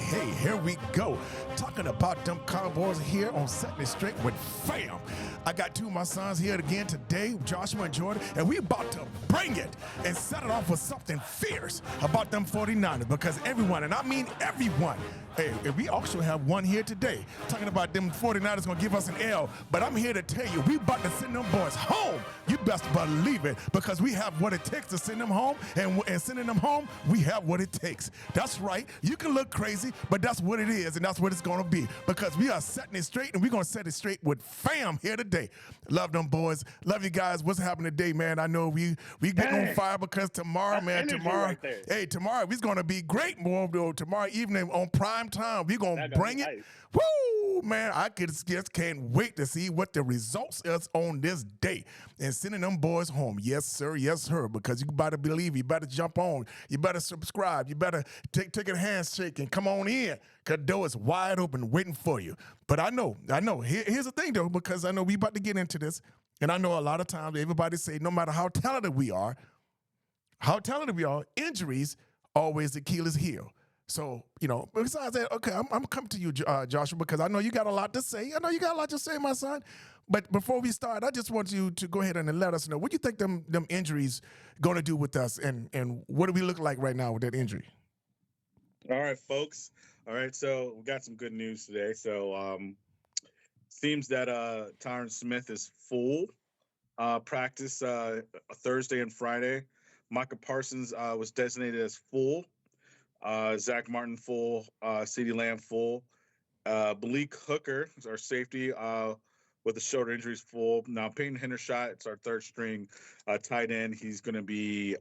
Hey, here we go. Talking about them Cowboys here on Setting It Straight with Fam. I got two of my sons here again today, Joshua and Jordan, and we about to bring it and set it off with something fierce about them 49ers, because everyone, and I mean everyone, hey, we also have one here today talking about them 49ers going to give us an L, but I'm here to tell you, we about to send them boys home. You best believe it, because we have what it takes to send them home, and sending them home, we have what it takes. That's right. You can look crazy, but that's what it is, and that's what it's going to be, because we are setting it straight, and we're going to set it straight with Fam here today. Love them boys. Love you guys. What's happening today, man? I know we getting on fire, because tomorrow, man, tomorrow, right, hey, tomorrow it's going to be great, more tomorrow evening on prime time. We're going to bring it. Nice. Woo, man, I just can't wait to see what the results is on this day and sending them boys home. Yes, sir. Yes, sir. Because you better believe, you better jump on. You better subscribe. You better take a handshake and come on in, because the door is wide open waiting for you. But I know. Here's the thing, though, because I know we about to get into this, and I know a lot of times everybody say no matter how talented we are, injuries always Achilles heel. So, besides that, okay, I'm coming to you, Joshua, because I know you got a lot to say. I know you got a lot to say, my son. But before we start, I just want you to go ahead and let us know, what do you think them injuries going to do with us, and what do we look like right now with that injury? All right, folks. All right, so we got some good news today. So seems that Tyron Smith is full practice Thursday and Friday. Micah Parsons was designated as full. Zach Martin full, CeeDee Lamb full. Malik Hooker is our safety with the shoulder injuries full. Now Peyton Hendershot, it's our third string tight end. He's going to be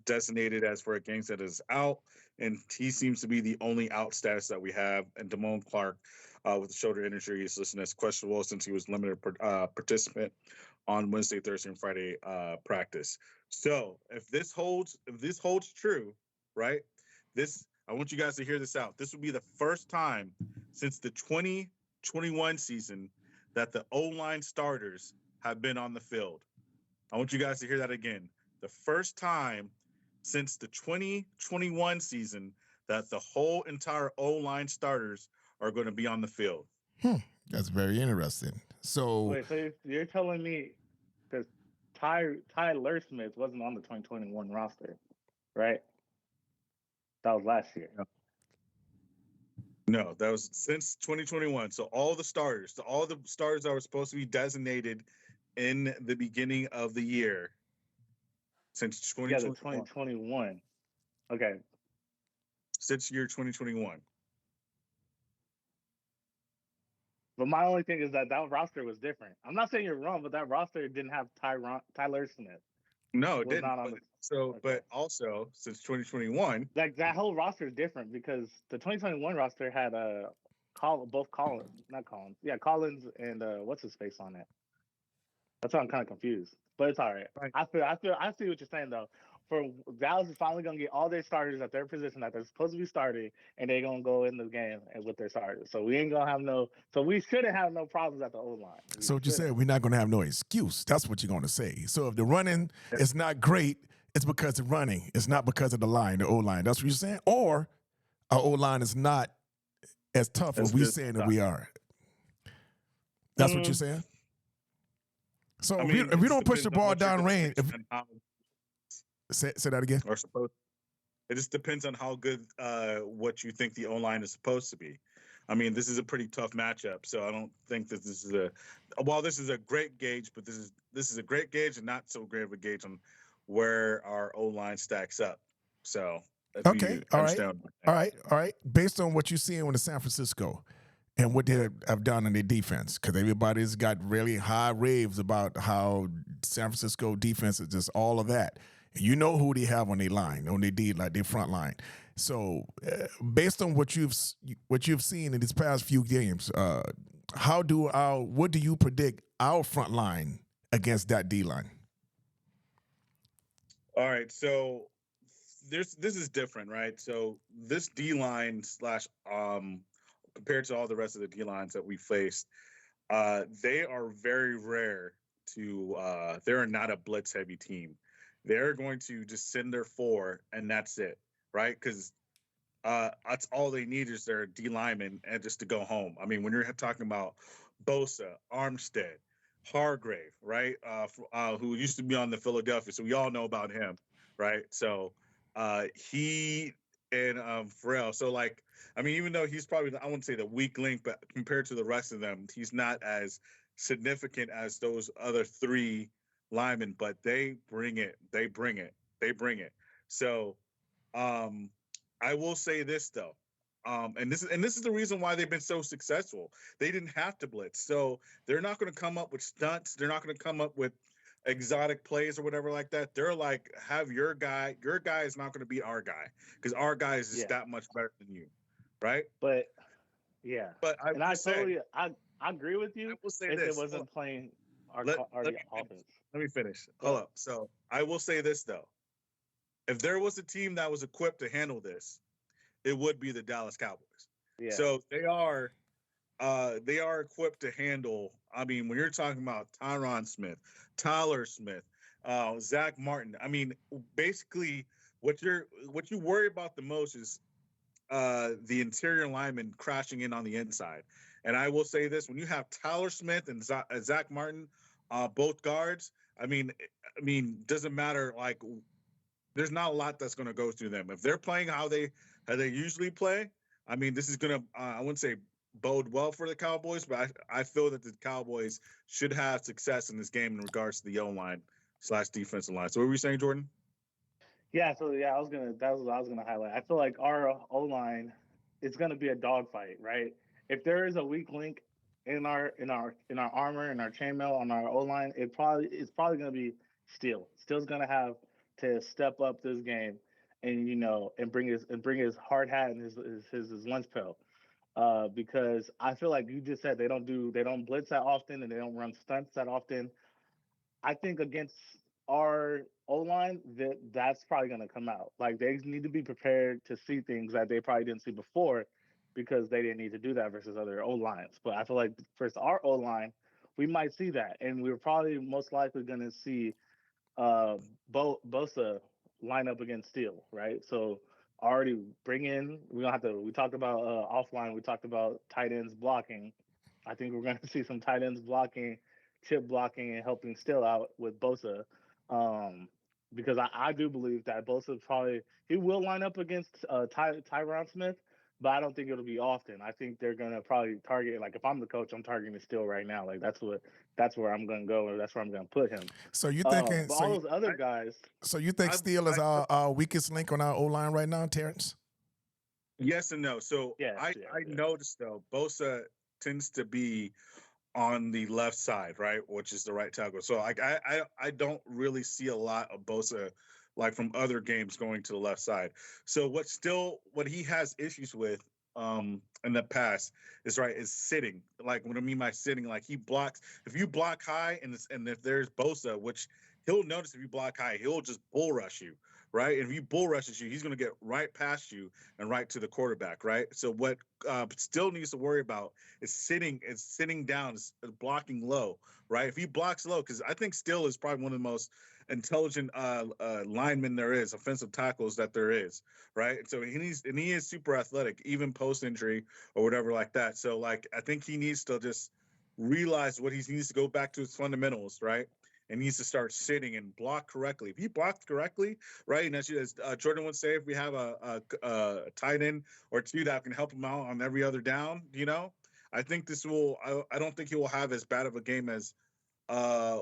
designated as for a game that is out, and he seems to be the only out status that we have. And Damone Clark with the shoulder injury is listed as questionable since he was limited participant on Wednesday, Thursday, and Friday practice. So if this holds true, right? I want you guys to hear this out. This will be the first time since the 2021 season that the O-line starters have been on the field. I want you guys to hear that again. The first time since the 2021 season that the whole entire O-line starters are going to be on the field. That's very interesting. So wait, so you're telling me, because Tyler Smith wasn't on the 2021 roster, right? That was last year. No, that was since 2021. So all the starters that were supposed to be designated in the beginning of the year since 2021. Yeah, the 2021. Okay. Since year 2021. But my only thing is that roster was different. I'm not saying you're wrong, but that roster didn't have Tyler Smith. No, it didn't. But also since 2021, that whole roster is different, because the 2021 roster had Collins and what's his face on it. That's why I'm kind of confused. But it's all right. I see what you're saying though. For Dallas is finally gonna get all their starters at their position that they're supposed to be starting, and they're gonna go in the game with their starters. So we ain't gonna have so we shouldn't have no problems at the O-line. So what you said, we're not gonna have no excuse. That's what you're gonna say. So if the running is not great, it's because of running. It's not because of the O-line. That's what you're saying? Or our O-line is not as tough as we're saying that we are. That's what you're saying? So if we don't push the ball down range, say that again. It just depends on how good what you think the O-line is supposed to be. I mean, this is a pretty tough matchup, so I don't think that this is this is a great gauge, but this is a great gauge and not so great of a gauge on where our O-line stacks up. So okay, all right. Based on what you're seeing with the San Francisco and what they have done in their defense, because everybody's got really high raves about how San Francisco defense is just all of that. You know who they have on their line, on their D, like their front line. So, based on what you've seen in these past few games, what do you predict our front line against that D line? All right, so this is different, right? So this D line slash compared to all the rest of the D lines that we faced, they are very rare to they're not a blitz heavy team. They're going to just send their four and that's it, right? Because that's all they need is their D lineman and just to go home. I mean, when you're talking about Bosa, Armstead, Hargrave, right? Who used to be on the Philadelphia, so we all know about him, right? So he and Pharrell. So like, I mean, even though he's probably I wouldn't say the weak link, but compared to the rest of them, he's not as significant as those other three linemen. But they bring it. They bring it. They bring it. So um, I will say this though, and this is the reason why they've been so successful. They didn't have to blitz, so they're not going to come up with stunts. They're not going to come up with exotic plays or whatever like that. They're like, have your guy. Your guy is not going to be our guy because our guy is just that much better than you, right? But yeah, But I and will say, I agree with I you will say if it this. wasn't playing our Let, our let me finish. offense. Let me finish. Go Hold ahead. up. So I will say this though. If there was a team that was equipped to handle this, it would be the Dallas Cowboys. Yeah, So they are equipped to handle. I mean, when you're talking about Tyron Smith, Tyler Smith, Zach Martin. I mean, basically, what you worry about the most is the interior lineman crashing in on the inside. And I will say this: when you have Tyler Smith and Zach Martin, both guards, doesn't matter. Like, there's not a lot that's going to go through them if they're playing how they usually play. I mean, this is going to I wouldn't say bode well for the Cowboys, but I feel that the Cowboys should have success in this game in regards to the O line slash defensive line. So what were you saying, Jordan? yeah. So yeah, that was what I was gonna highlight. I feel like our O line is gonna be a dogfight, right? If there is a weak link in our armor and our chainmail on our O line, it's probably gonna be Steele. Steele's gonna have to step up this game and bring his hard hat and his lunch pail. Because I feel like you just said they don't blitz that often and they don't run stunts that often. I think against our O line that's probably going to come out. Like they need to be prepared to see things that they probably didn't see before because they didn't need to do that versus other O lines. But I feel like versus our O line, we might see that, and we're probably most likely going to see uh, Bosa line up against Steele, right? So already bring in. We don't have to. We talked about offline. We talked about tight ends blocking. I think we're going to see some tight ends blocking, chip blocking, and helping Steele out with Bosa. Um, because I do believe that Bosa probably he will line up against Tyron Smith, but I don't think it'll be often. I think they're gonna probably target like if I'm the coach, I'm targeting Steele right now. Like that's where I'm gonna go, or that's where I'm gonna put him. So you thinking? But all those other guys, So you think Steele is our weakest link on our O line right now, Terrence? Yes and no. So yes, I noticed though Bosa tends to be on the left side, right, which is the right tackle. So like I don't really see a lot of Bosa like from other games going to the left side. So what he has issues with in the past is sitting. Like what I mean by sitting, like he blocks if you block high and if there's Bosa, which he'll notice if you block high, he'll just bull rush you. Right. And if he bull rushes you, he's going to get right past you and right to the quarterback. Right. So what still needs to worry about is sitting down, is blocking low, right? If he blocks low, because I think Steele is probably one of the most intelligent linemen there is, offensive tackles that there is, right? So he is super athletic, even post injury or whatever like that. So like I think he needs to just realize what he needs to go back to his fundamentals, right? And needs to start sitting and block correctly. If he blocks correctly, right, and as Jordan would say, if we have a tight end or two that can help him out on every other down, I think this will. I don't think he will have as bad of a game as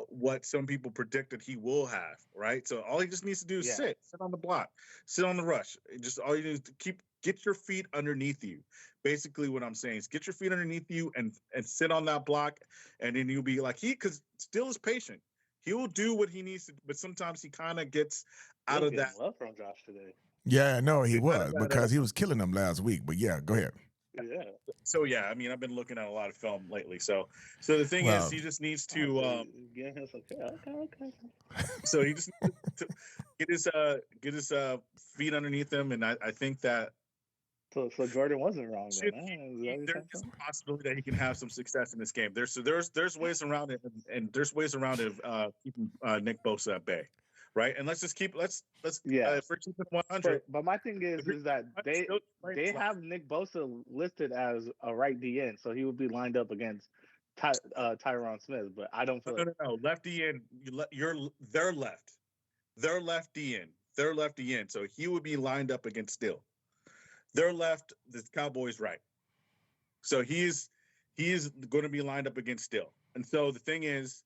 what some people predicted he will have. Right. So all he just needs to do is sit on the block, sit on the rush. Just all you do is to get your feet underneath you. Basically, what I'm saying is get your feet underneath you and sit on that block, and then you'll be like because Steele is patient. he will do what he needs to, but sometimes he kind of gets out You're of that. getting love from Josh today. Yeah, no, he Out was of that, because he was killing them last week. But yeah, go ahead. Yeah. So yeah, I mean, I've been looking at a lot of film lately. So the thing is, Well, he just needs Oh, to. so you getting him some okay. So he just needs to get his feet underneath him, and I think that So Jordan wasn't wrong then. should Huh? Is that what you're there is saying? a possibility that he can have some success in this game. There's ways around it, and there's ways around it keeping Nick Bosa at bay, right? And let's just keep let's Yeah. if we're keeping 100. But my thing is that they have Nick Bosa listed as a right DN, so he would be lined up against Tyron Smith. But I don't feel no. Left DN, their left DN, their left DN. So he would be lined up against Still. Their left, the Cowboys right. So he's going to be lined up against Still. And so the thing is,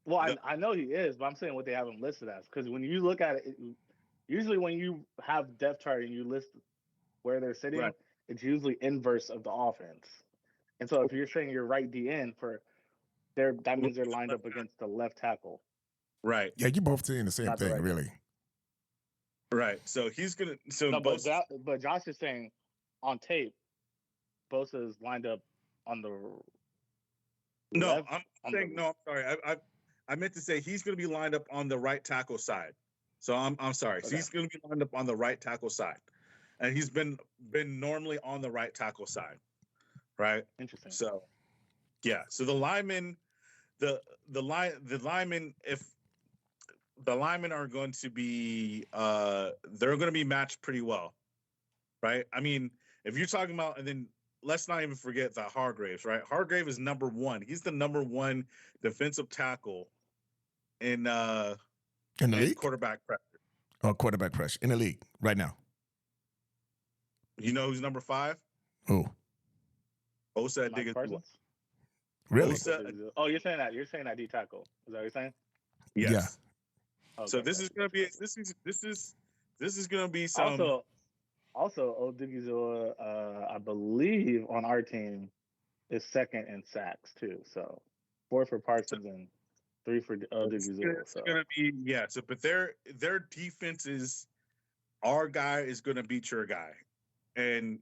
well, I know he is, but I'm saying what they have him listed as, because when you look at it, usually when you have depth chart and you list where they're sitting, right. it's usually inverse of the offense. And so if you're saying you're right DN that means they're lined up against the left tackle. Right. Yeah, you both saying the same Not the thing, right. really. Right. So he's gonna. So No, Bosa, but Josh is saying on tape, Bosa is lined up on the no, left. I'm saying no. I'm sorry. I meant to say he's going to be lined up on the right tackle side. So I'm sorry. Okay. So he's going to be lined up on the right tackle side, and he's been normally on the right tackle side, right? Interesting. So yeah. So the linemen, if the linemen are going to be they're going to be matched pretty well, right? I mean, if you're talking about, and then let's not even forget that Hargraves, right? Hargrave is number 1. He's the number 1 defensive tackle in the league, quarterback pressure. Oh, quarterback pressure in the league right now. You know who's number 5? Who? Osa Mike Diggs. Parsons? Really? Oh, you're saying that D tackle. Is that what you're saying? Yes. Yeah. Okay, So this is going to be this is going to be some. Also, Odigizua, I believe on our team is second in sacks too. So 4 for Parsons and 3 for Odigizua. It's going to be So, but their defense is, our guy is going to beat your guy, and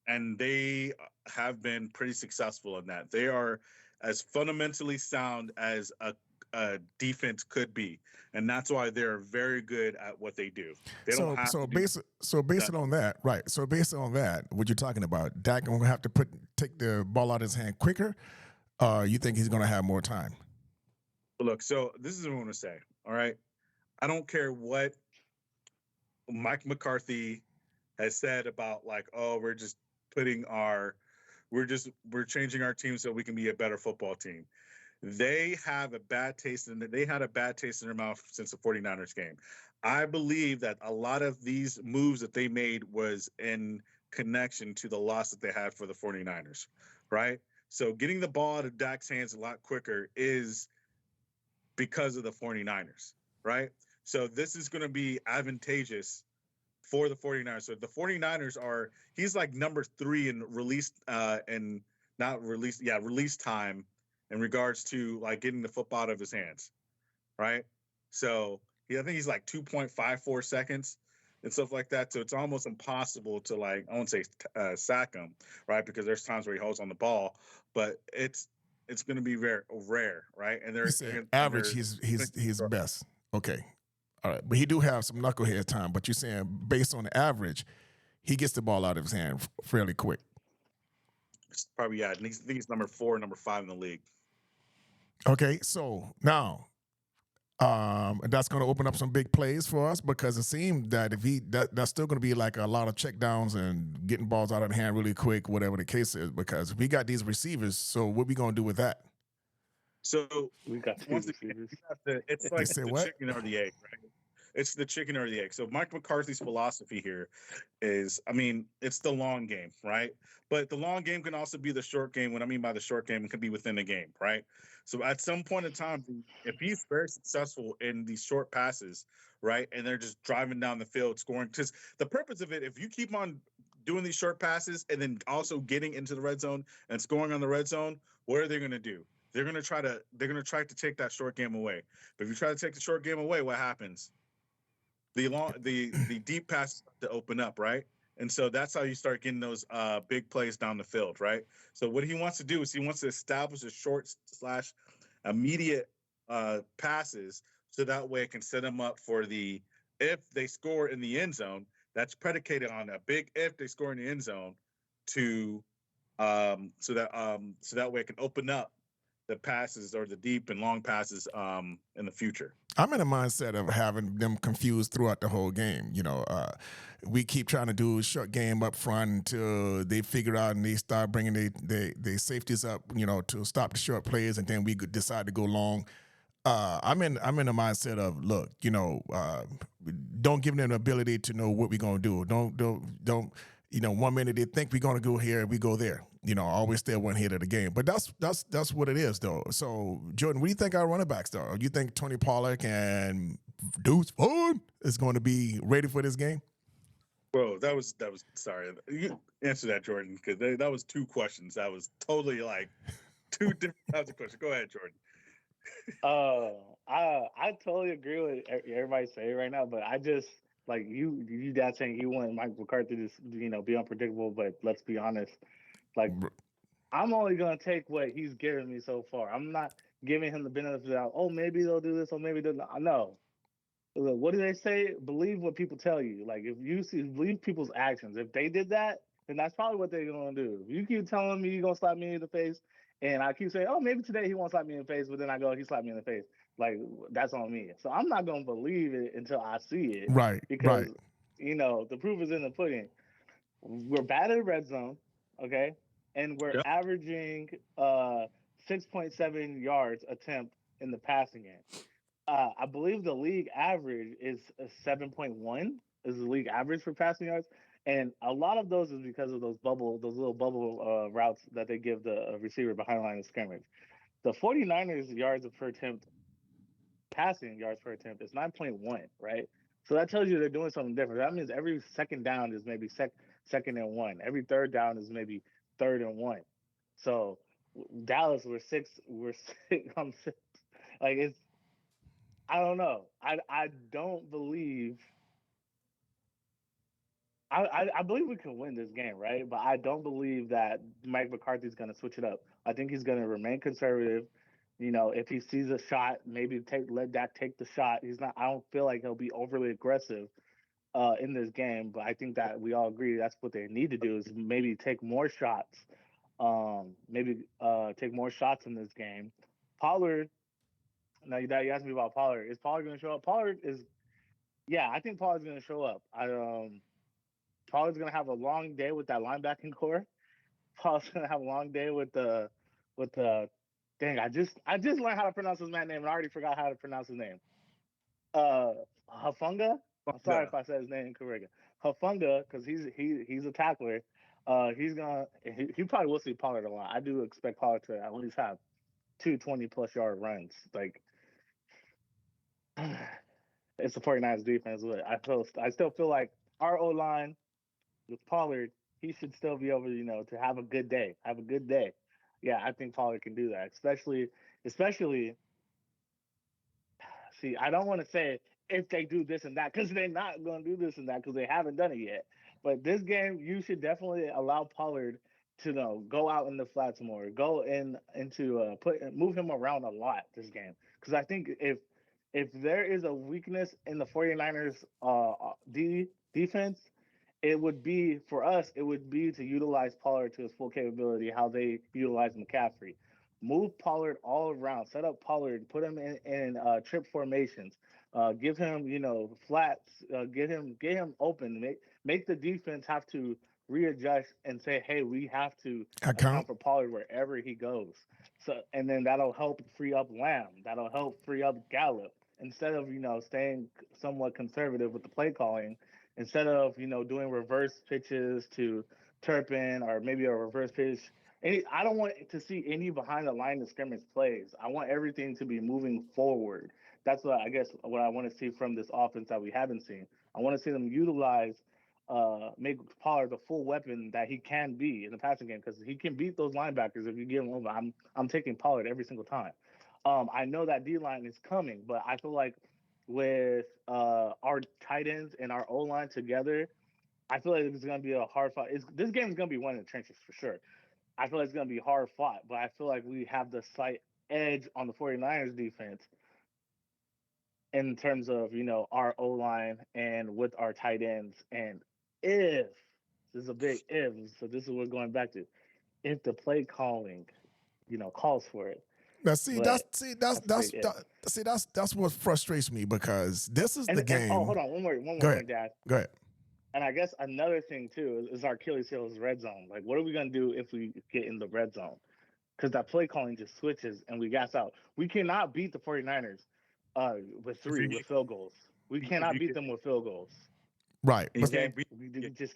they have been pretty successful in that. They are as fundamentally sound as a defense could be, and that's why they're very good at what they do. They don't have to based on that, right? So based on that, what you're talking about, Dak gonna have to take the ball out of his hand quicker. You think he's gonna have more time? Look, so this is what I'm gonna say. All right, I don't care what Mike McCarthy has said about, like, oh, we're changing our team so we can be a better football team. They have a bad taste in they had a bad taste in their mouth since the 49ers game. I believe that a lot of these moves that they made was in connection to the loss that they had for the 49ers, right? So getting the ball out of Dak's hands a lot quicker is because of the 49ers, right? So this is going to be advantageous for the 49ers. So the 49ers he's like number 3 in release time in regards to, like, getting the football out of his hands, right? So I think he's like 2.54 seconds and stuff like that. So it's almost impossible to, like, I won't say sack him, right? Because there's times where he holds on the ball, but it's going to be very rare, right? And they're average. He's best. Okay, all right, but he do have some knucklehead time. But you're saying based on the average, he gets the ball out of his hand fairly quick. It's probably, yeah. I think he's number 4, number 5 in the league. Okay, so now that's going to open up some big plays for us, because it seemed that if that's still going to be like a lot of check downs and getting balls out of the hand really quick, whatever the case is, because if we got these receivers, so what we going to do with that? So we got 2 receivers. It's like the chicken or the egg, right? It's the chicken or the egg. So Mike McCarthy's philosophy here is, I mean, it's the long game, right? But the long game can also be the short game. What I mean by the short game, it can be within the game, right? So at some point in time, if he's very successful in these short passes, right, and they're just driving down the field scoring, because the purpose of it, if you keep on doing these short passes and then also getting into the red zone and scoring on the red zone, what are they going to do? they're gonna try to take that short game away. But if you try to take the short game away, what happens? The deep passes to open up, right? And so that's how you start getting those big plays down the field, right? So what he wants to do is he wants to establish a short slash immediate passes, so that way it can set them up for the if they score in the end zone. That's predicated on a big if they score in the end zone to so that way it can open up the passes or the deep and long passes in the future. I'm in a mindset of having them confused throughout the whole game. We keep trying to do a short game up front until they figure out and they start bringing they safeties up, to stop the short plays, and then we could decide to go long. I'm in a mindset of, look, don't give them the ability to know what we're gonna do. Don't. 1 minute they think we're gonna go here and we go there. Always stay one hit of the game. But that's what it is, though. So, Jordan, what do you think our running backs are? Do you think Tony Pollard and Deuce Vaughn is going to be ready for this game? Bro, that was sorry. You answer that, Jordan, because that was two questions. That was totally like two different types of questions. Go ahead, Jordan. I totally agree with everybody saying right now, but I just like you dad saying you want Mike McCarthy to be unpredictable, but let's be honest, like I'm only gonna take what he's given me so far. I'm not giving him the benefit of the doubt. Oh, maybe they'll do this, or maybe they'll not. No. Look, what do they say? Believe what people tell you. Like if you believe people's actions. If they did that, then that's probably what they're gonna do. If you keep telling me you're gonna slap me in the face, and I keep saying, oh, maybe today he won't slap me in the face, but then I go, he slapped me in the face. Like that's on me. So I'm not gonna believe it until I see it. Right. Because the proof is in the pudding. We're bad at the red zone, okay, and we're averaging 6.7 yards attempt in the passing game. I believe the league average is 7.1 is the league average for passing yards, and a lot of those is because of those little bubble routes that they give the receiver behind the line of scrimmage. The 49ers yards per attempt, passing yards per attempt is 9.1, right? So that tells you they're doing something different. That means every second down is maybe second and one. Every third down is maybe third and one. So Dallas, we're six. I'm six. Like it's. I don't know. I don't believe. I believe we can win this game, right? But I don't believe that Mike McCarthy's going to switch it up. I think he's going to remain conservative. If he sees a shot, maybe let Dak take the shot. He's not. I don't feel like he'll be overly aggressive in this game. But I think that we all agree that's what they need to do is maybe take more shots. Take more shots in this game. Pollard. Now you asked me about Pollard. Is Pollard going to show up? I think Pollard's going to show up. Pollard's going to have a long day with that linebacking core. Pollard's going to have a long day with the. Dang, I just learned how to pronounce his man's name and I already forgot how to pronounce his name. Hafunga. I'm sorry if I said his name incorrectly. Hafunga, because he's a tackler. He probably will see Pollard a lot. I do expect Pollard to at least have 2 20+ yard runs. Like. It's the 49ers defense. I still feel like our O-line with Pollard, he should still be able to have a good day. Yeah, I think Pollard can do that. Especially, see, I don't want to say if they do this and that because they're not going to do this and that because they haven't done it yet. But this game, you should definitely allow Pollard to go out in the flats more, move him around a lot this game. Because I think if there is a weakness in the 49ers defense, it would be to utilize Pollard to his full capability, how they utilize McCaffrey. Move Pollard all around, set up Pollard, put him in trip formations, give him, flats, get him open, make the defense have to readjust and say, hey, we have to account for Pollard wherever he goes. So, and then that'll help free up Lamb. That'll help free up Gallup. Instead of, staying somewhat conservative with the play calling, instead of, doing reverse pitches to Turpin or maybe a reverse pitch. I don't want to see any behind the line of scrimmage plays. I want everything to be moving forward. That's what I want to see from this offense that we haven't seen. I want to see them utilize make Pollard the full weapon that he can be in the passing game, because he can beat those linebackers if you give him over. I'm taking Pollard every single time. I know that D line is coming, but I feel like with our tight ends and our O line together, I feel like it's going to be a hard fight. This game is going to be won in the trenches for sure. I feel like it's going to be hard fought, but I feel like we have the slight edge on the 49ers defense in terms of, our O line and with our tight ends. And if this is a big if, so this is what we're going back to. If the play calling, calls for it. Now, see, But that's what frustrates me, because this is the game. Oh, hold on, one more, Dad. Go ahead. And I guess another thing too is our Achilles heel is red zone. Like, what are we gonna do if we get in the red zone? Because that play calling just switches and we gas out. We cannot beat the 49ers with field goals. We cannot beat them with field goals. Right. We just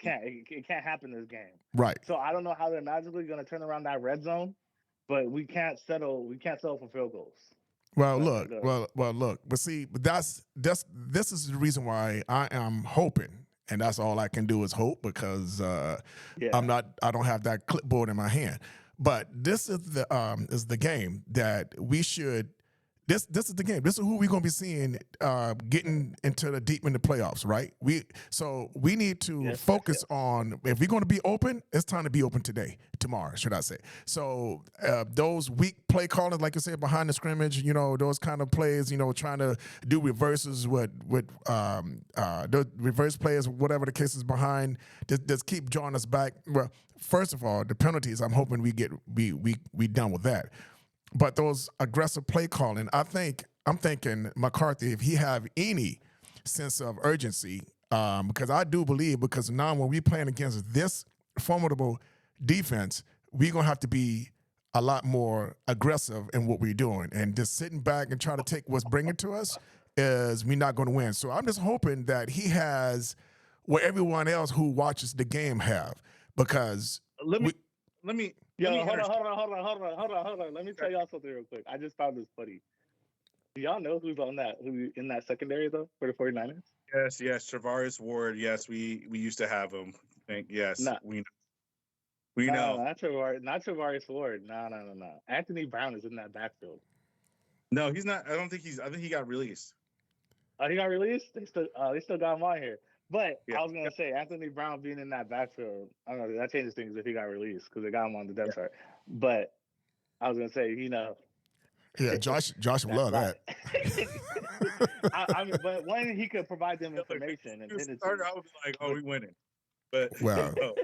can't. It can't happen this game. Right. So I don't know how they're magically gonna turn around that red zone, but we can't settle. We can't settle for field goals. Well, look. But see, this is the reason why I am hoping. And that's all I can do is hope, because I don't have that clipboard in my hand. But this is the game that we should. This is the game. This is who we're going to be seeing getting into the deep in the playoffs, right? We need to focus on, if we're going to be open, it's time to be open tomorrow, should I say. So those weak play callers, like I said, behind the scrimmage, those kind of plays, trying to do reverses with the reverse players, whatever the case is behind, just keep drawing us back. Well, first of all, the penalties, I'm hoping we done with that. But those aggressive play calling, I'm thinking McCarthy, if he have any sense of urgency, because I do believe, because now when we playing against this formidable defense, we're going to have to be a lot more aggressive in what we're doing. And just sitting back and trying to take what's bringing to us is we're not going to win. So I'm just hoping that he has what everyone else who watches the game have, because let me hold on. Let me tell y'all something real quick. I just found this funny. Do y'all know who's in that secondary though for the 49ers? Yes, Travaris Ward. Yes, we used to have him. We know. Not Travaris Ward. No. Anthony Brown is in that backfield. No, he's not. I think he got released. He got released? They still got him on here. But I was gonna say Anthony Brown being in that backfield, I don't know, that changes things if he got released, because they got him on the depth chart. But I was gonna say, yeah, Josh would love that. I mean, but when he could provide them information and I was like, oh, we winning. But wow. No,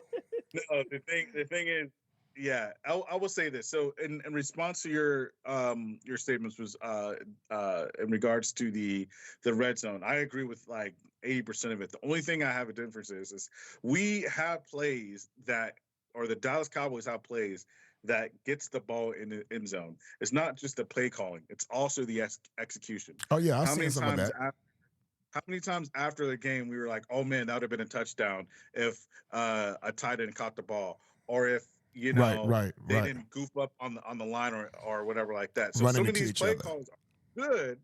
the thing is, yeah, I will say this. So in response to your statements was in regards to the red zone, I agree with like 80% of it. The only thing I have a difference is we have plays or the Dallas Cowboys have plays that gets the ball in the end zone. It's not just the play calling; it's also the execution. Oh yeah, I've seen some of that. How many times after the game we were like, "Oh man, that would have been a touchdown if a tight end caught the ball, or if they didn't goof up on the line or whatever like that." So some of these play calls are good,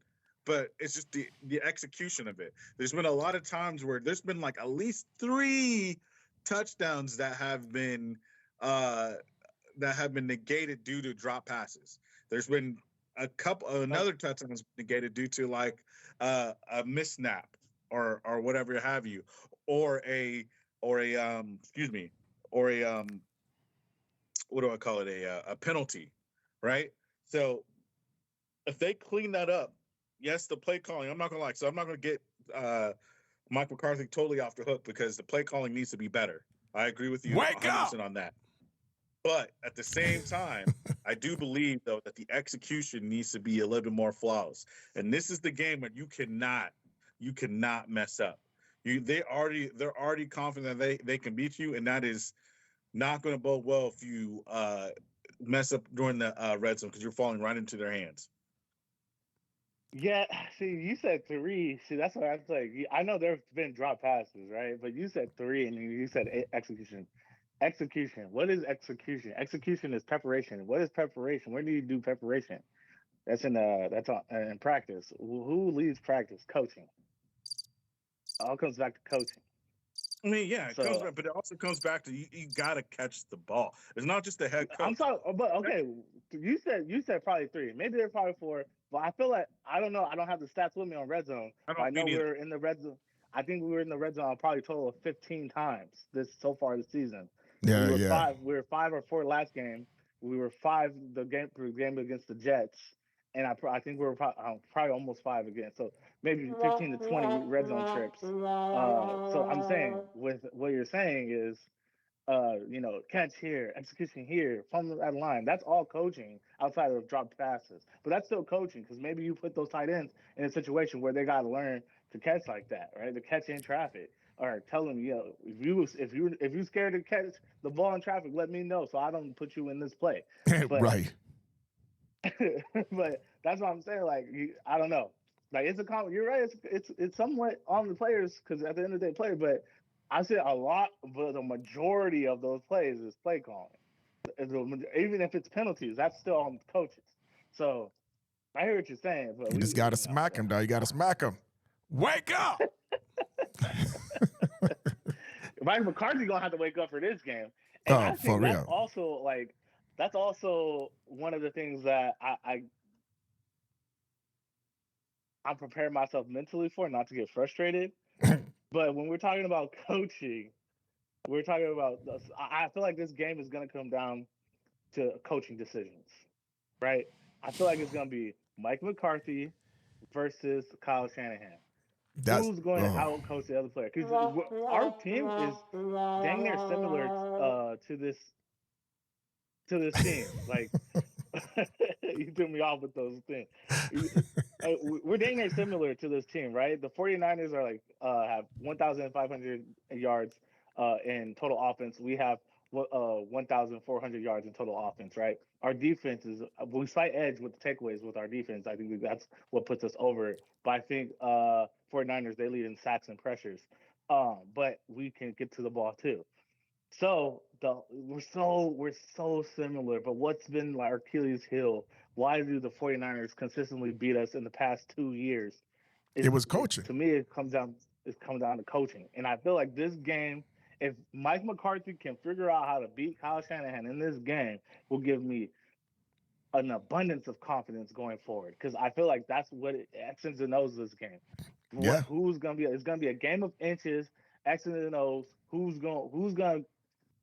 but it's just the execution of it. There's been a lot of times where there's been like at least 3 touchdowns that have been negated due to drop passes. There's been another touchdown was negated due to like a missnap or whatever have you, or a what do I call it, a penalty, right? So if they clean that up, yes, the play calling, I'm not gonna lie, so I'm not gonna get Mike McCarthy totally off the hook, because the play calling needs to be better. I agree with you 100% on that. But at the same time, I do believe, though, that the execution needs to be a little bit more flawless. And this is the game where you cannot mess up. They're already confident that they can beat you, and that is not going to bode well if you mess up during the red zone, because you're falling right into their hands. Yeah, see, you said 3. See, that's what I was like. I know there's been drop passes, right? But you said 3, and you said execution. Execution. What is execution? Execution is preparation. What is preparation? Where do you do preparation? That's in practice. Who leads practice? Coaching. All comes back to coaching. I mean, yeah, it comes So back, but it also comes back to you gotta catch the ball. It's not just the head I'm coach. sorry, but okay, you said probably 3, maybe they're probably 4, but I feel like I don't know. I don't have the stats with me on red zone, I but I don't know mean we either. were in the red zone. I think we were in the red zone probably a total of 15 times this so far this season. We Yeah, were yeah. 5. We were 5 or 4 last game. We were 5 the game against the Jets, and I think we were probably almost 5 again. So maybe 15 to 20 red zone trips. So I'm saying with what you're saying is catch here, execution here, from that line. That's all coaching outside of dropped passes. But that's still coaching because maybe you put those tight ends in a situation where they got to learn to catch like that, right? To catch in traffic. Or tell them, if you scared to catch the ball in traffic, let me know so I don't put you in this play. But Right. but that's what I'm saying. Like I don't know. Like you're right. It's somewhat on the players because at the end of the day, play. But I see a lot, but the majority of those plays is play calling. Even if it's penalties, that's still on the coaches. So I hear what you're saying, but You just got to smack him, dog. You got to smack him. Wake up! Mike McCarthy gonna have to wake up for this game, and Oh, I for think that's real. also that's also one of the things that I'm preparing myself mentally for, not to get frustrated. But when we're talking about coaching, we're talking about. I feel like this game is going to come down to coaching decisions, right? I feel like it's going to be Mike McCarthy versus Kyle Shanahan. That's Who's going to oh. out coach the other player? Because our team is dang near similar to this team. Like you threw me off with those things. We're dang near similar to this team, right? The 49ers are have 1,500 yards in total offense. We have 1,400 yards in total offense, right? Our defense is we fight edge with the takeaways with our defense. I think that's what puts us over. But I think 49ers they lead in sacks and pressures. But we can get to the ball too. So we're so similar, but what's been our Achilles heel? Why do the 49ers consistently beat us in the past 2 years? It It's was it's coaching. to me it comes down to coaching. And I feel like this game, if Mike McCarthy can figure out how to beat Kyle Shanahan in this game, will give me an abundance of confidence going forward. Because I feel like that's what X's and O's this game. Yeah, Who's gonna be? It's gonna be a game of inches, X's and O's. Who's gonna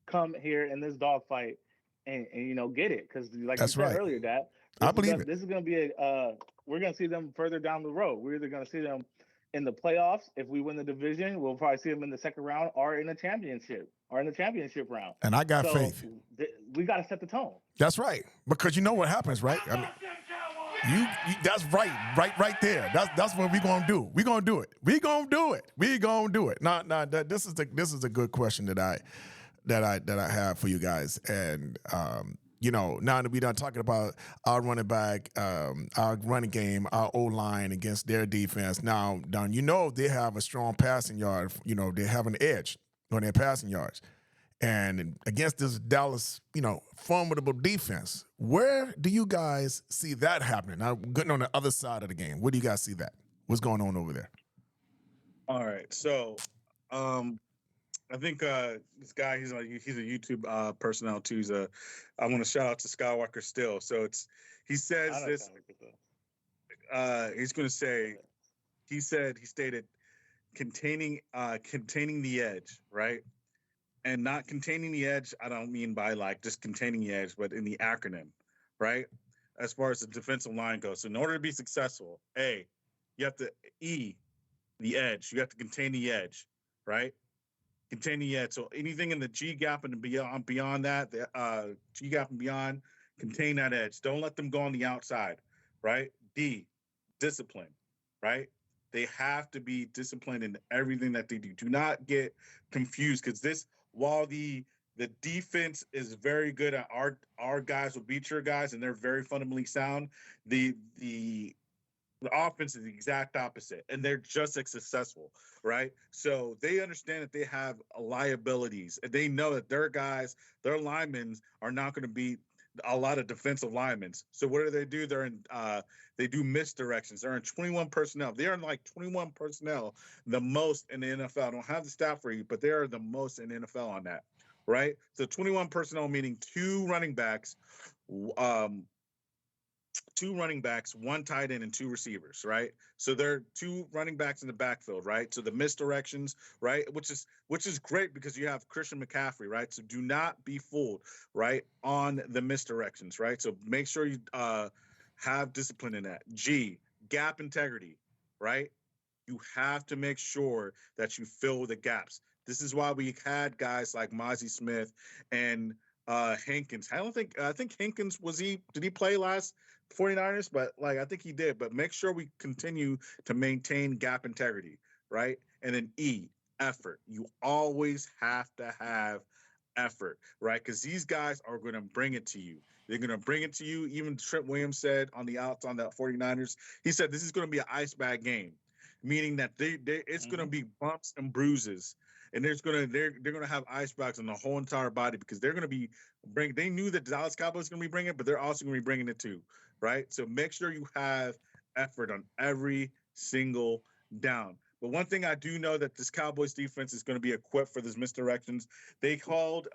come here in this dogfight and get it because like you that's said right. earlier, that I this is believe gonna it. this is gonna be we're gonna see them further down the road. We're either gonna see them in the playoffs if we win the division. We'll probably see them in the second round or in the championship round. And I got So faith. we got to set the tone. That's right. Because you know what happens, right? I mean, you that's right there. That's what we gonna do. We gonna do it. We gonna do it. We gonna do it. Nah. This is a good question that I have for you guys. And now that we done talking about our running back, our running game, our O line against their defense. Now, Don, they have a strong passing yard. They have an edge on their passing yards. And against this Dallas, formidable defense, where do you guys see that happening? Now, getting on the other side of the game, where do you guys see that? What's going on over there? All right, so I think this guy he's a YouTube personnel too. I want to shout out to Skywalker still. So he says this. He's going to say he stated containing the edge, right? And not containing the edge, I don't mean by just containing the edge, but in the acronym, right? As far as the defensive line goes. So in order to be successful, A, you have to the edge. You have to contain the edge, right? Contain the edge. So anything in the G gap and beyond that, the G gap and beyond, contain that edge. Don't let them go on the outside, right? D, discipline, right? They have to be disciplined in everything that they do. Do not get confused because while the defense is very good at our guys will beat your guys and they're very fundamentally sound, the offense is the exact opposite, and they're just as successful, right? So they understand that they have liabilities, and they know that their guys, their linemen, are not going to beat a lot of defensive linemen. So what do? They're in they do misdirections. They're in 21 personnel. They're in like 21 personnel, the most in the NFL. I don't have the stat for you, but they are the most in the NFL on that, right? So 21 personnel meaning um, two running backs, one tight end, and two receivers, right? So there are two running backs in the backfield, right? So the misdirections, right, which is great because you have Christian McCaffrey, right? So do not be fooled, right, on the misdirections, right? So make sure you have discipline in that. G, gap integrity, right? You have to make sure that you fill the gaps. This is why we had guys like Mozzie Smith and Hankins. I think Hankins did he play last 49ers? But like I think he did. But make sure we continue to maintain gap integrity, right? And then E, effort. You always have to have effort, right? Because these guys are going to bring it to you. They're going to bring it to you. Even Trent Williams said on the 49ers, he said this is going to be an ice bag game, meaning that it's going to be bumps and bruises, and they're going to have ice bags on the whole entire body because they're going to be they knew that the Dallas Cowboys going to be bringing it, but they're also going to be bringing it too, right? So make sure you have effort on every single down. But one thing I do know that this Cowboys defense is going to be equipped for this misdirections. They called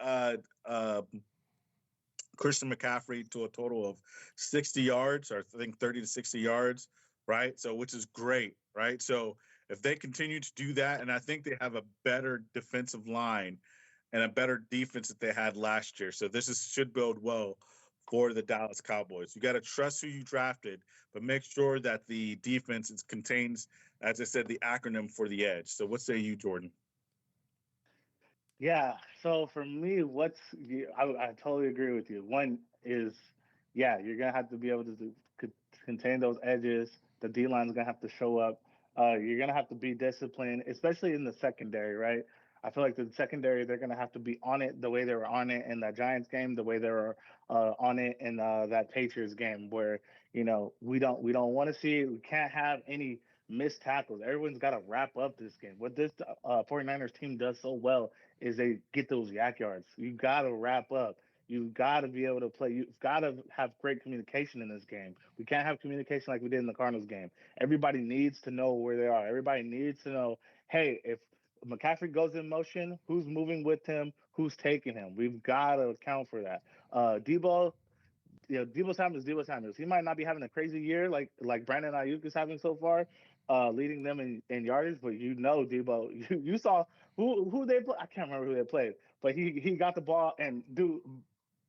Christian McCaffrey to a total of 60 yards, or I think 30 to 60 yards, right? So, which is great, right? So, if they continue to do that, and I think they have a better defensive line and a better defense that they had last year. So, should bode well for the Dallas Cowboys. You got to trust who you drafted, but make sure that the defense contains, as I said, the acronym for the edge. So, what say you, Jordan? Yeah. So for me, I totally agree with you. One is, yeah, you're gonna have to be able to contain those edges. The D line's gonna have to show up. You're gonna have to be disciplined, especially in the secondary, right? I feel like the secondary, they're gonna have to be on it the way they were on it in that Giants game, the way they were on it in that Patriots game, where we don't want to see it. We can't have any missed tackles. Everyone's got to wrap up this game. What this 49ers team does so well is they get those yak yards. You got to wrap up. You've got to be able to play. You've got to have great communication in this game. We can't have communication like we did in the Cardinals game. Everybody needs to know where they are. Everybody needs to know, hey, if McCaffrey goes in motion, who's moving with him, who's taking him. We've got to account for that. Debo, Debo Samuels. He might not be having a crazy year like Brandon Ayuk is having so far, leading them in yardage. But Debo, you saw who they play. I can't remember who they played, but he got the ball and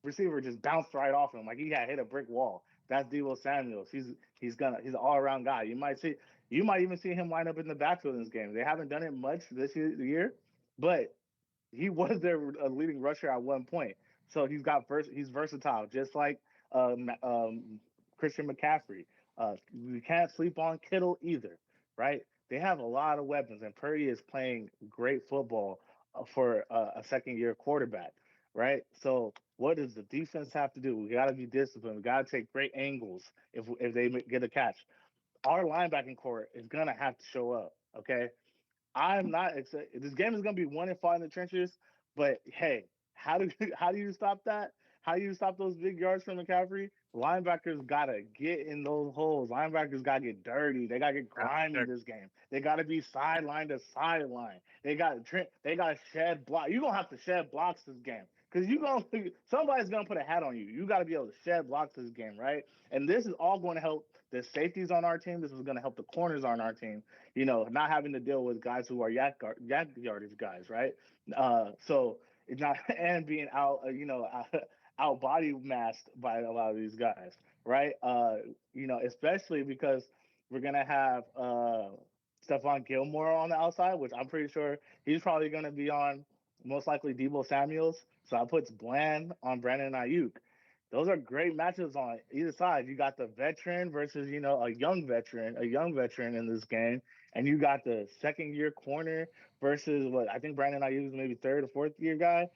receiver just bounced right off him like he had hit a brick wall. That's Debo Samuels. He's an all around guy. You might even see him line up in the backfield in this game. They haven't done it much this year, but he was their leading rusher at one point. So he's versatile, just like Christian McCaffrey. We can't sleep on Kittle either, right? They have a lot of weapons, and Purdy is playing great football for a second-year quarterback, right? So what does the defense have to do? We got to be disciplined. We got to take great angles if they get a catch. Our linebacking core is gonna have to show up. Okay, I'm not. This game is gonna be won and fought in the trenches. But hey, how do you stop that? How do you stop those big yards from McCaffrey? Linebackers gotta get in those holes. Linebackers gotta get dirty. They gotta get grimy in this game. They gotta be sideline to sideline. They gotta shed block. You're gonna have to shed blocks this game because somebody's gonna put a hat on you. You gotta be able to shed blocks this game, right? And this is all going to help the safeties on our team. This is going to help the corners on our team. Not having to deal with guys who are yak yardage guys, right? So it's not and being out, out body masked by a lot of these guys, right? Especially because we're gonna have Stephon Gilmore on the outside, which I'm pretty sure he's probably gonna be on most likely Debo Samuels. So I puts Bland on Brandon Ayuk. Those are great matchups on either side. You got the veteran versus, a young veteran in this game. And you got the second year corner versus what I think Brandon Ayuk is maybe third or fourth year guy.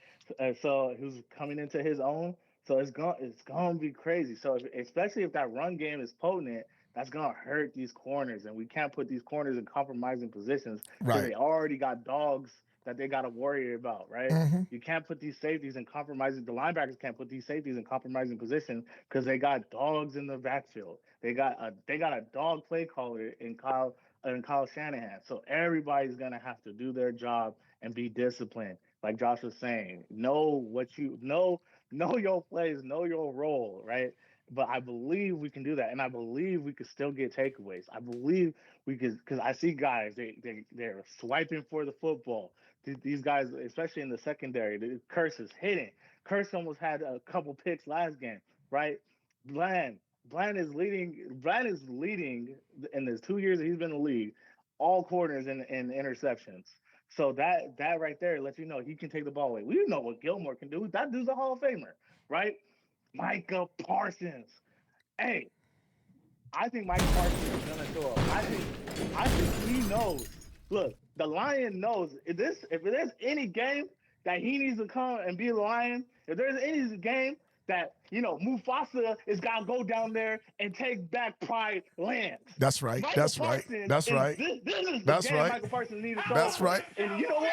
So who's coming into his own. So it's going to be crazy. So especially if that run game is potent, that's going to hurt these corners. And we can't put these corners in compromising positions because they already got dogs that they got to worry about, right? Mm-hmm. You can't put these safeties in compromising. The linebackers can't put these safeties in compromising position because they got dogs in the backfield. They got a dog play caller in Kyle Shanahan. So everybody's gonna have to do their job and be disciplined. Like Josh was saying, know what you know your plays, know your role, right? But I believe we can do that, and I believe we could still get takeaways. I believe we could, because I see guys they're swiping for the football. These guys, especially in the secondary, the Curse is hitting. Curse almost had a couple picks last game, right? Bland, Bland is leading. Bland is leading in the 2 years that he's been in the league, all corners in interceptions. So that right there lets you know he can take the ball away. We know what Gilmore can do. That dude's a Hall of Famer, right? Micah Parsons. Hey, I think Micah Parsons is gonna show up. I think he knows. Look, the Lion knows if there's any game that he needs to come and be the Lion, if there's any game that Mufasa is gotta go down there and take back Pride lands. That's right. Michael That's right. Parsons That's right. this is the That's game right. Michael Parsons needs to show That's up. right. And you know what?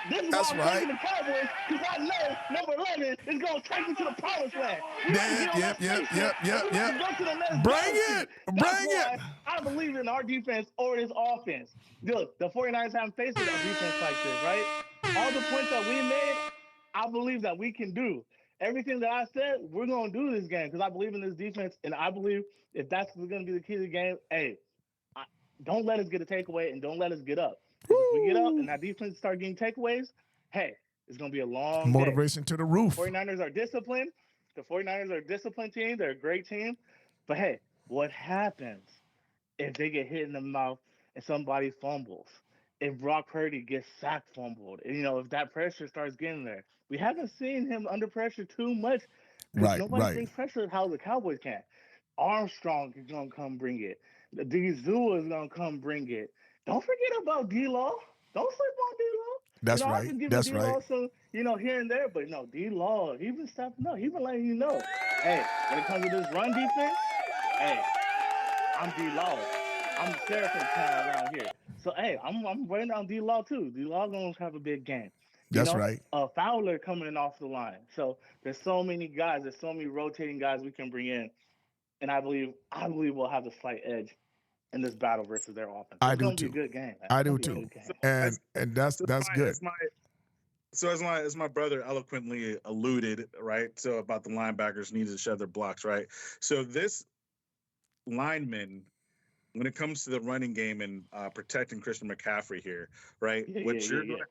This is That's why I'm right. taking the Cowboys, because I know number 11 is going to take me to the promised land. We got to get on that spaceship, and we got to go to the next Bring galaxy. it. That's Bring why it. I believe in our defense or this offense. Look, the 49ers haven't faced a defense like this, right? All the points that we made, I believe that we can do. Everything that I said, we're going to do this game because I believe in this defense, and I believe if that's going to be the key to the game, hey, don't let us get a takeaway and don't let us get up. Because if we get up and that defense start getting takeaways, hey, it's going to be a long Motivation day. to the roof. 49ers are disciplined. The 49ers are a disciplined team. They're a great team. But hey, what happens if they get hit in the mouth and somebody fumbles? If Brock Purdy gets sack fumbled, and, if that pressure starts getting there, we haven't seen him under pressure too much because nobody brings pressure how the Cowboys can. Armstrong is gonna come bring it. Dezua is gonna come bring it. Don't forget about D-Law. Don't sleep on D-Law. That's I've right. been giving That's D-Law right. some, here and there, but no, D-Law, he been stepping up. He been letting you know, hey, when it comes to this run defense, hey, I'm D-Law. I'm the sheriff in town around here. So hey, I'm waiting on D-Law too. D-Law gonna have a big game. That's right. Fowler coming off the line. So there's so many guys, there's so many rotating guys we can bring in. And I believe we'll have the slight edge in this battle versus their offense. It's going to be a good game, man. I do too. And that's good. So as my brother eloquently alluded, right? So about the linebackers needed to shed their blocks, right? So this lineman, when it comes to the running game and protecting Christian McCaffrey here, right? What you're going to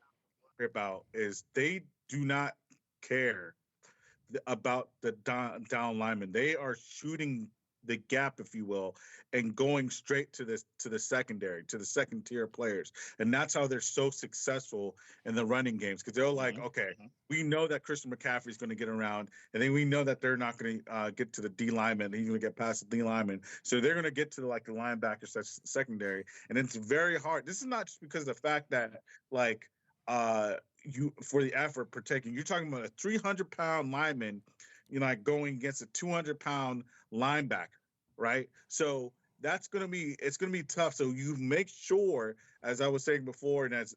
worry about is they do not care about the down linemen. They are shooting the gap, if you will, and going straight to the secondary, to the second tier players. And that's how they're so successful in the running games, because they're like, okay, we know that Christian McCaffrey is going to get around, and then we know that they're not going to get to the D lineman. He's going to get past the D lineman. So they're going to get to the linebacker secondary. And it's very hard. This is not just because of the fact that you for the effort protecting. You're talking about a 300-pound lineman, going against a 200-pound linebacker, right? So it's gonna be tough. So you make sure, as I was saying before, and as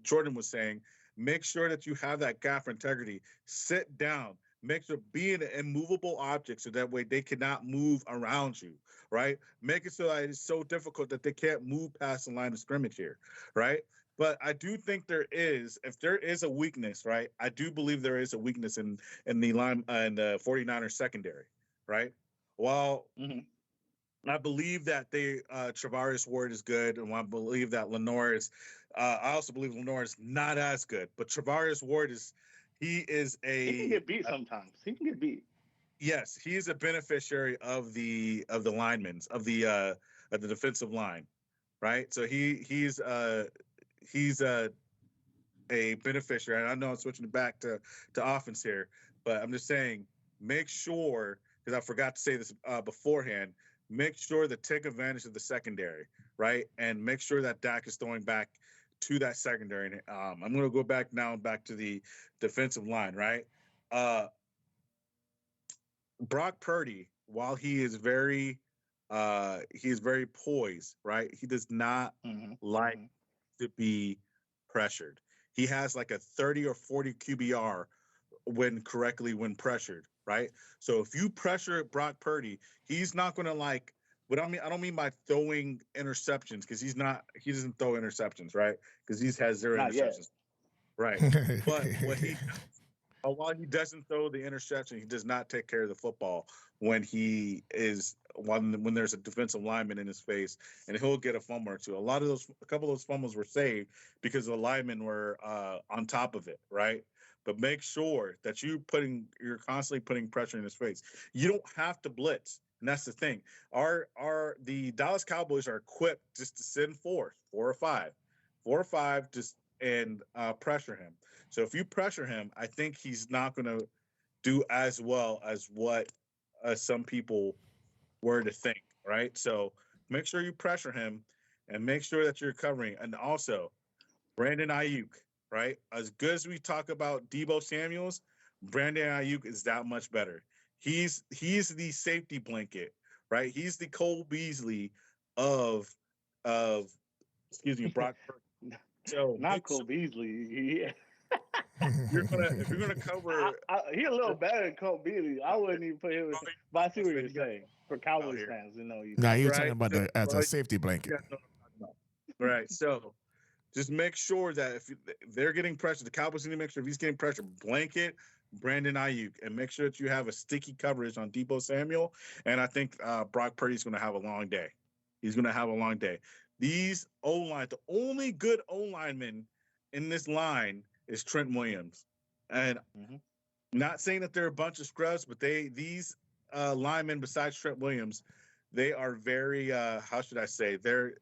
Jordan was saying, make sure that you have that gap for integrity. Sit down. Make sure be an immovable object, so that way they cannot move around you, right? Make it so that it's so difficult that they can't move past the line of scrimmage here, right? But I do think if there is a weakness, right? I do believe there is a weakness in the line in the 49ers secondary, right? Well, I believe that Travaris Ward is good, and I believe that Lenore is. I also believe Lenore is not as good, but Travaris Ward he can get beat sometimes. He can get beat. Yes, he is a beneficiary of the linemen of the defensive line, right? So he's a beneficiary. And I know I'm switching it back to offense here, but I'm just saying, make sure, because I forgot to say this beforehand, make sure to take advantage of the secondary, right? And make sure that Dak is throwing back to that secondary. And I'm going to go back to the defensive line, right? Brock Purdy, while he is very poised, right? He does not like to be pressured. he has like a 30 or 40 QBR when pressured, right? So if you pressure Brock Purdy, he's not going to like. What I don't mean by throwing interceptions because he doesn't throw interceptions, right? Because he has zero Not yet. interceptions, right? But while he doesn't throw the interception, he does not take care of the football when there's a defensive lineman in his face, and he'll get a fumble or two. A couple of those fumbles were saved because the linemen were on top of it, right? But make sure that you're constantly putting pressure in his face. You don't have to blitz, and that's the thing. The Dallas Cowboys are equipped just to send four or five, just and pressure him. So if you pressure him, I think he's not going to do as well as what some people were to think, right? So make sure you pressure him and make sure that you're covering. And also, Brandon Ayuk, right? As good as we talk about Deebo Samuels, Brandon Ayuk is that much better. He's the safety blanket, right? He's the Cole Beasley of Brock Purdy. So not Cole Beasley. if you're gonna cover, he's a little better than Cole Beasley. I wouldn't even put him. But I see what you're saying. For Cowboys fans, Now you're talking about as a safety blanket, right? So just make sure that if they're getting pressure, the Cowboys need to make sure if he's getting pressure, blanket Brandon Ayuk and make sure that you have a sticky coverage on Deebo Samuel. And I think Brock Purdy's going to have a long day. He's going to have a long day. These O-line, the only good O-lineman in this line is Trent Williams. And not saying that they're a bunch of scrubs, but these linemen besides Trent Williams, they are very how should I say, they're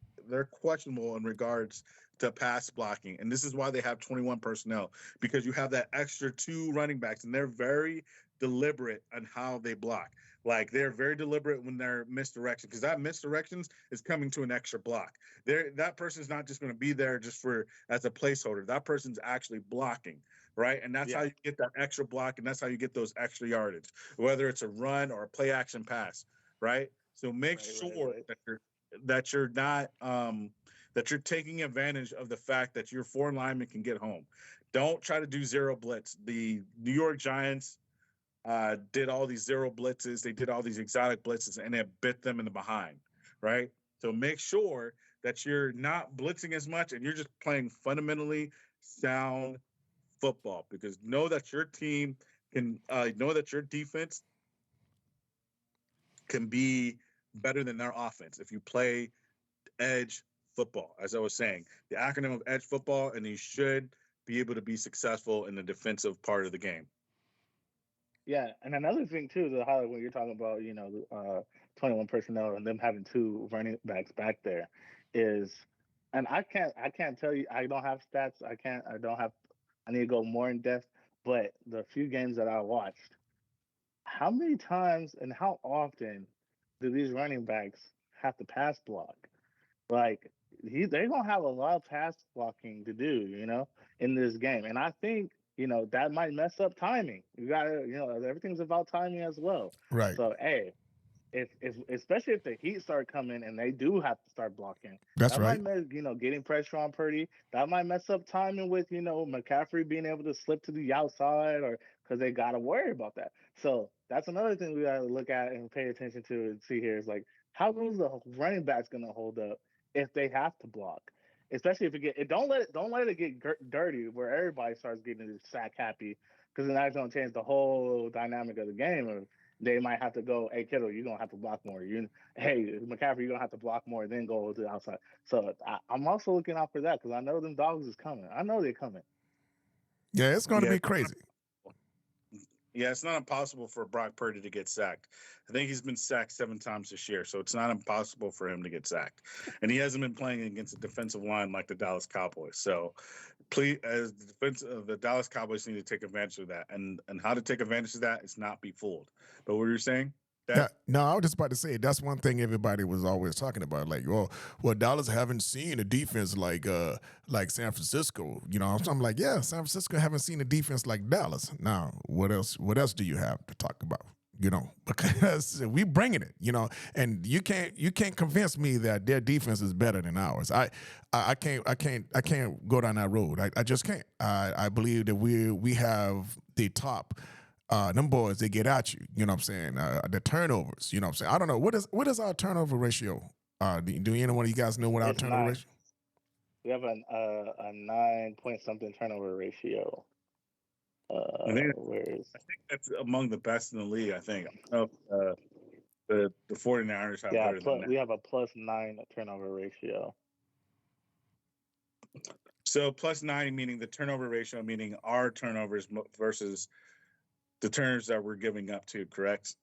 questionable in regards to pass blocking. And this is why they have 21 personnel, because you have that extra 2 running backs and they're very deliberate on how they block. Like they're very deliberate when they're misdirection, because that misdirections is coming to an extra block. That person's not just going to be there just as a placeholder. That person's actually blocking, right? And that's how you get that extra block, and that's how you get those extra yardage, whether it's a run or a play action pass, right? So make sure that you're not that you're taking advantage of the fact that your 4 linemen can get home. Don't try to do zero blitz. The New York Giants did all these zero blitzes. They did all these exotic blitzes, and it bit them in the behind, right? So make sure that you're not blitzing as much and you're just playing fundamentally sound football, because know that your team can know that your defense can be better than their offense if you play edge football. As I was saying, the acronym of edge football, and you should be able to be successful in the defensive part of the game. Yeah, and another thing too, the highlight when you're talking about 21 personnel and them having 2 running backs back there is, and I can't tell you, I don't have stats, I need to go more in depth, but the few games that I watched, how many times and how often do these running backs have to pass block? Like they're gonna have a lot of pass blocking to do, in this game, and I think that might mess up timing. You gotta, everything's about timing as well. right? So hey, if especially if the Heat start coming and they do have to start blocking, That's that right. might getting pressure on Purdy. That might mess up timing with McCaffrey being able to slip to the outside, or because they gotta worry about that. So that's another thing we gotta look at and pay attention to and see here is like, how is the running backs gonna hold up if they have to block? Especially if don't let it get dirty where everybody starts getting sack happy, because then that's gonna change the whole dynamic of the game. Or they might have to go, hey Kittle, you're gonna have to block more. Hey McCaffrey, you're gonna have to block more, then go to the outside. So I'm also looking out for that, because I know them dogs is coming. I know they're coming. Yeah, it's going to be crazy. Yeah, it's not impossible for Brock Purdy to get sacked. I think he's been sacked 7 times this year, so it's not impossible for him to get sacked. And he hasn't been playing against a defensive line like the Dallas Cowboys. So, please, as the defense of the Dallas Cowboys need to take advantage of that. And how to take advantage of that is not be fooled. But what were you saying? No, I was just about to say that's one thing everybody was always talking about. Like, well, Dallas haven't seen a defense like San Francisco. I'm like, yeah, San Francisco haven't seen a defense like Dallas. Now, what else do you have to talk about? because we bringing it, and you can't convince me that their defense is better than ours. I can't go down that road. I just can't. I believe that we have the top. Them boys, they get at you. You know what I'm saying? The turnovers. You know what I'm saying? I don't know what is our turnover ratio. Do any one of you guys know what our It's turnover 9. ratio? We have a 9 point something turnover ratio. I think Where is that's among the best in the league. I think. I don't know if, the 49ers have better than that. we have a +9 turnover ratio. So +9 meaning the turnover ratio, meaning our turnovers versus the turnovers that we're giving up to. Correct?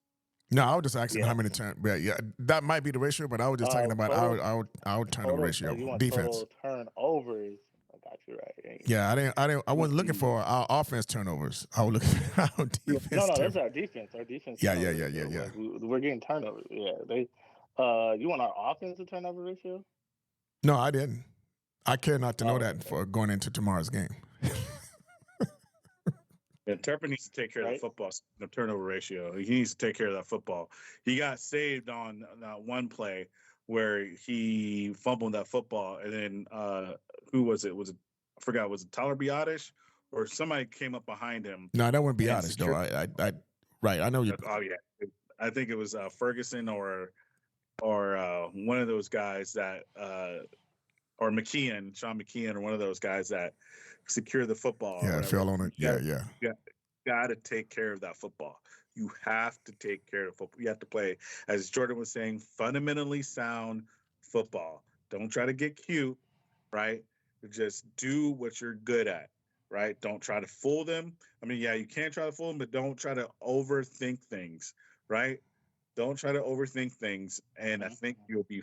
No, I was just asking how Yes. many turn. Yeah, that might be the ratio, but I was just talking about our turnover ratio. You want Defense. total turnovers? I got you right. Yeah, I wasn't looking for our offense turnovers. I was looking for our defense. No, that's our defense. Our defense. Yeah. Like, we're getting turnovers. Yeah, you want our offensive turnover ratio? No, I didn't. I care not to know that for going into tomorrow's game. Yeah, Turpin needs to take care of the football, the turnover ratio. He needs to take care of that football. He got saved on that one play where he fumbled that football, and then who was it? I forgot. Was it Tyler Biotish or somebody came up behind him? No, that wouldn't be Biotish though. I know you. Oh yeah, I think it was Ferguson or one of those guys that or McKeon, Sean McKeon, or one of those guys that secure the football. Yeah, fell on it. Yeah. You got to take care of that football. You have to take care of football. You have to play, as Jordan was saying, fundamentally sound football. Don't try to get cute, right? Just do what you're good at, right? Don't try to fool them. I mean, yeah, you can try to fool them, but don't try to overthink things, right? Don't try to overthink things, and I think you'll be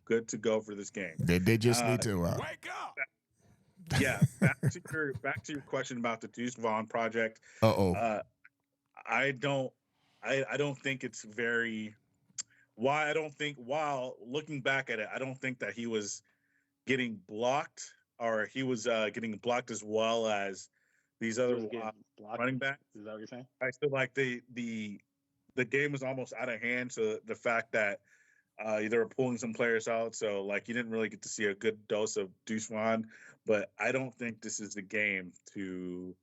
good to go for this game. They just need to wake up. Yeah, back to your question about the Deuce Vaughn project. I don't think it's very. While looking back at it, I don't think that he was getting blocked, or he was getting blocked as well as these other running backs. Is that what you're saying? I feel like the game was almost out of hand. So the fact that they were pulling some players out, so like you didn't really get to see a good dose of Deuce Vaughn. But I don't think this is the game to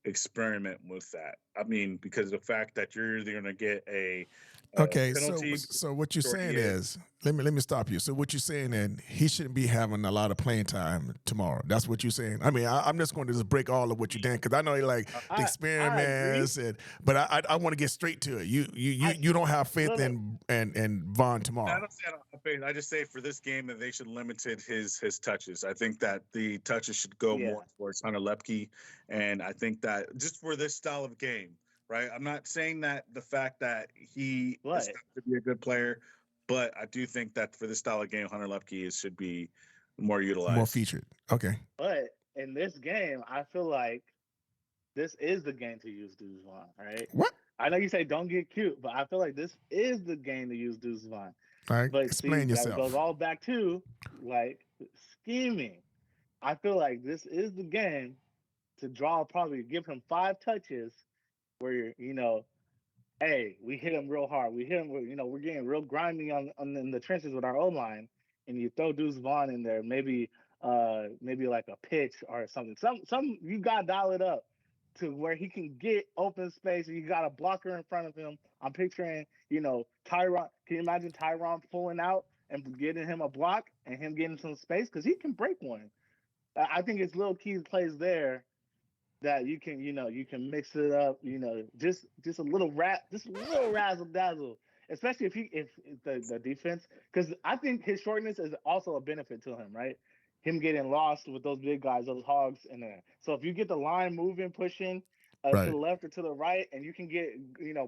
experiment with that. I mean, because the fact that you're either going to get a penalty. So what you're saying is, let me stop you. So what you're saying is he shouldn't be having a lot of playing time tomorrow. That's what you're saying. I mean, I'm just going to just break all of what you're doing because I know you like the experiments, but I want to get straight to it. You don't have faith in Vaughn tomorrow. I don't say I don't have faith. I just say for this game that they should limit his touches. I think that the touches should go more towards Hunter Lepke, and I think that just for this style of game. Right, I'm not saying that the fact that he is to be a good player, but I do think that for this style of game, Hunter Lepke should be more utilized, more featured. Okay. But in this game, I feel like this is the game to use Deuce Vaughn. Right? What? I know you say don't get cute, but I feel like this is the game to use Deuce Vaughn. All right, but explain yourself. That goes all back to like scheming. I feel like this is the game to give him 5 touches. Where hey, we hit him real hard. We hit him. We're getting real grimy in the trenches with our O line, and you throw Deuce Vaughn in there, maybe like a pitch or something. Some you gotta dial it up to where he can get open space. And you got a blocker in front of him. I'm picturing, Tyron. Can you imagine Tyron pulling out and getting him a block and him getting some space because he can break one. I think it's little key plays there. That you can mix it up, just a little razzle dazzle, especially if the defense, because I think his shortness is also a benefit to him, right? Him getting lost with those big guys, those hogs in there. So if you get the line moving, pushing to the left or to the right, and you can get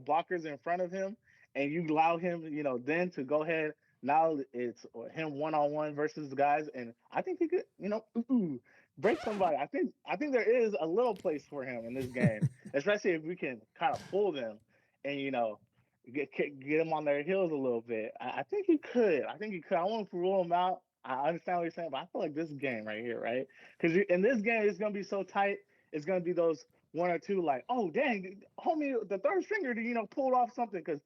blockers in front of him, and you allow him, then to go ahead. Now it's him one-on-one versus the guys, and I think he could, break somebody. I think there is a little place for him in this game, especially if we can kind of pull them and get them on their heels a little bit. I think he could. I want to rule him out. I understand what you're saying, but I feel like this game right here, right? Because in this game, it's gonna be so tight. It's gonna be those one or two like, oh dang, homie, the third stringer, pulled off something because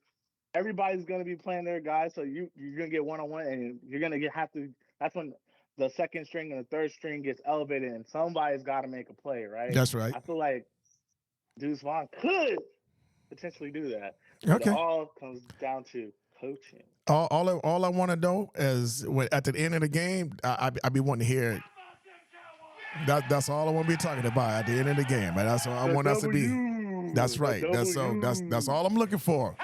everybody's gonna be playing their guys, so you're gonna get one-on-one, and you're gonna have to. That's when the second string and the third string gets elevated, and somebody's got to make a play, right? That's right. I feel like Deuce Vaughn could potentially do that, but Okay. it all comes down to coaching. All I want to know is at the end of the game, I be wanting to hear it. That's all I want to be talking about at the end of the game. But that's all I want us to be. That's right. That's all I'm looking for.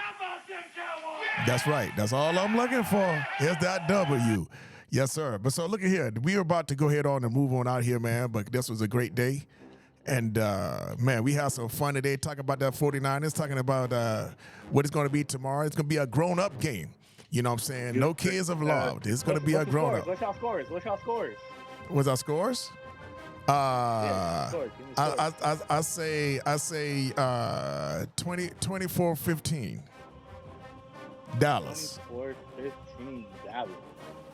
That's right. That's all I'm looking for. Here's that W. Yes, sir. But so look at here. We are about to go ahead on and move on out here, man. But this was a great day. And, man, we had some fun today talking about that 49ers, talking about what it's going to be tomorrow. It's going to be a grown-up game. You know what I'm saying? No kids involved. It's going to be a grown-up. What's y'all scores? What's our scores? I say 24-15. Dallas. 24-15 Dallas.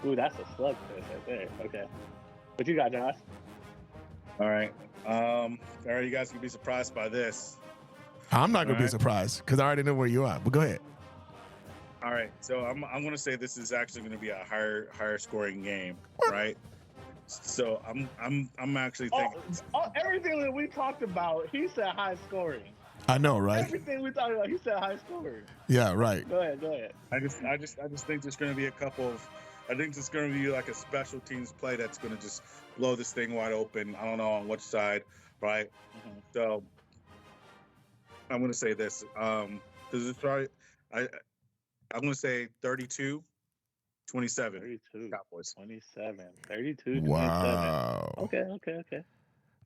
Ooh, that's a slugfest right there. Okay. What you got, Josh? All right. All right, you guys can be surprised by this. I'm not going to be surprised because I already know where you are. But go ahead. All right. So I'm going to say this is actually going to be a higher scoring game, right? So I'm actually thinking everything that we talked about, he said high scoring. I know, right? Everything we talked about, he said high scoring. Yeah, right. Go ahead. I just think there's going to be a couple of. I think it's going to be like a special teams play that's going to just blow this thing wide open. I don't know on which side, right? Mm-hmm. So I'm going to say this. I'm going to say 32-27. 32. Cowboys. 27. 32. Wow. 27. Okay.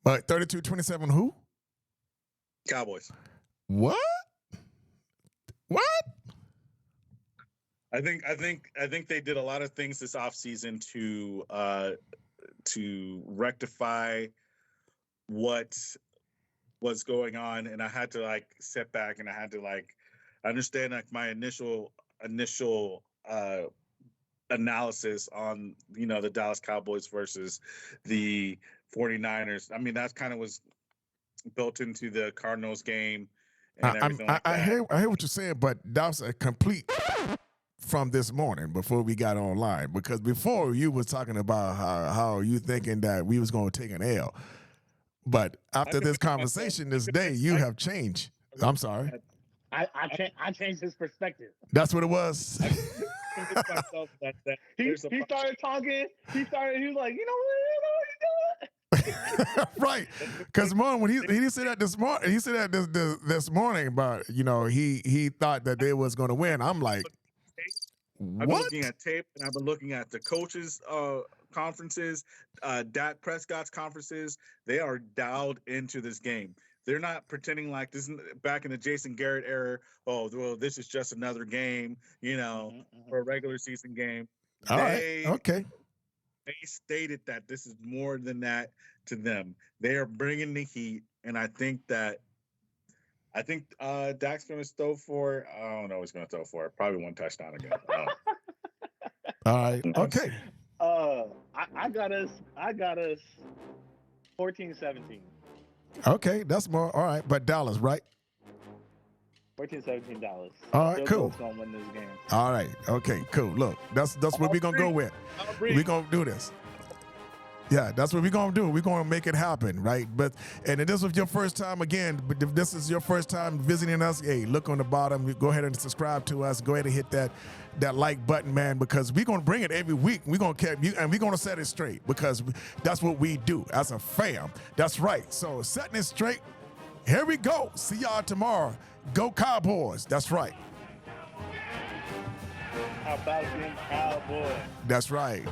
But 32-27 who? Cowboys. What? I think they did a lot of things this offseason to rectify what was going on, and I had to sit back and I had to understand my initial analysis on the Dallas Cowboys versus the 49ers. I mean, that kind of was built into the Cardinals game and everything I hear what you're saying, but that was a complete from this morning before we got online, because before you was talking about how you thinking that we was going to take an L, but after this conversation this day, you have changed. I'm sorry. I changed his perspective. That's what it was. He started talking. He was like, you know what? Right, because when he said that this morning, this morning about he thought that they was going to win. I'm like, what? I've been looking at tape, and I've been looking at the coaches' conferences, Dak Prescott's conferences. They are dialed into this game. They're not pretending like this is back in the Jason Garrett era. Oh, well, this is just another game, for a regular season game. All right. Okay. They stated that this is more than that to them. They are bringing the heat, and I think Dak's going to throw for. I don't know what he's going to throw for. Probably one touchdown again. All right. Okay. I got us 14-17. Okay, that's more. All right, but Dallas, right? 14-17 Dallas. All right, cool. Gonna win this game. All right. Okay, cool. Look, that's what we're gonna go with. We're gonna do this. Yeah, that's what we're gonna do. We're gonna make it happen, right? And if this was your first time again, but if this is your first time visiting us, hey, look on the bottom. Go ahead and subscribe to us. Go ahead and hit that like button, man, because we're gonna bring it every week. We're gonna keep you, and we're gonna set it straight because that's what we do as a fam. That's right. So setting it straight. Here we go. See y'all tomorrow. Go Cowboys. That's right. How about them Cowboys? That's right.